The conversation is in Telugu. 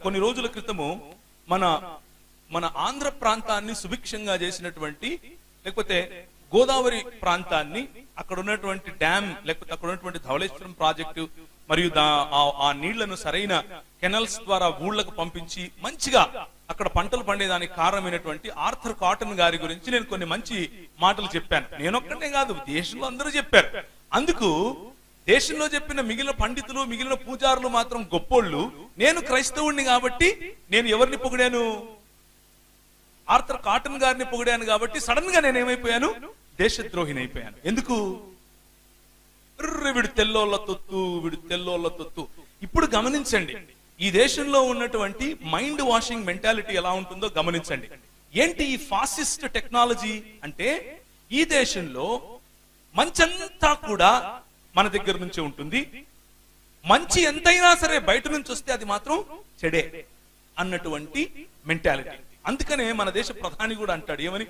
కొన్ని రోజుల క్రితము మన మన ఆంధ్ర ప్రాంతాన్ని సుభిక్షంగా చేసినటువంటి, లేకపోతే గోదావరి ప్రాంతాన్ని, అక్కడ ఉన్నటువంటి డ్యామ్, లేకపోతే అక్కడ ఉన్నటువంటి ధవళేశ్వరం ప్రాజెక్టు మరియు ఆ నీళ్లను సరైన కెనల్స్ ద్వారా ఊళ్ళకు పంపించి మంచిగా అక్కడ పంటలు పండేదానికి కారణమైనటువంటి ఆర్థర్ కాటన్ గారి గురించి నేను కొన్ని మంచి మాటలు చెప్పాను. నేనొక్కనే కాదు, దేశంలో అందరూ చెప్పారు. అందుకు దేశంలో చెప్పిన మిగిలిన పండితులు, మిగిలిన పూజారులు మాత్రం గొప్పోళ్ళు. నేను క్రైస్తవుణ్ణి కాబట్టి నేను ఎవరిని పొగిడాను? ఆర్థర్ కాటన్ గారిని పొగిడాను. కాబట్టి సడన్ గా నేనేమైపోయాను? దేశద్రోహిని అయిపోయాను. ఎందుకు? వీడు తెల్లోళ్ళ తొత్తు, వీడు తెల్లోళ్ళ తొత్తు. ఇప్పుడు గమనించండి, ఈ దేశంలో ఉన్నటువంటి మైండ్ వాషింగ్ మెంటాలిటీ ఎలా ఉంటుందో గమనించండి. ఏంటి ఈ ఫాసిస్ట్ టెక్నాలజీ అంటే, ఈ దేశంలో మంచంతా కూడా మన దగ్గర నుంచే ఉంటుంది, మంచి ఎంతైనా సరే బయట నుంచి వస్తే అది మాత్రం చెడే అన్నటువంటి మెంటాలిటీ. అందుకనే మన దేశ ప్రధాని కూడా అంటాడు ఏమని,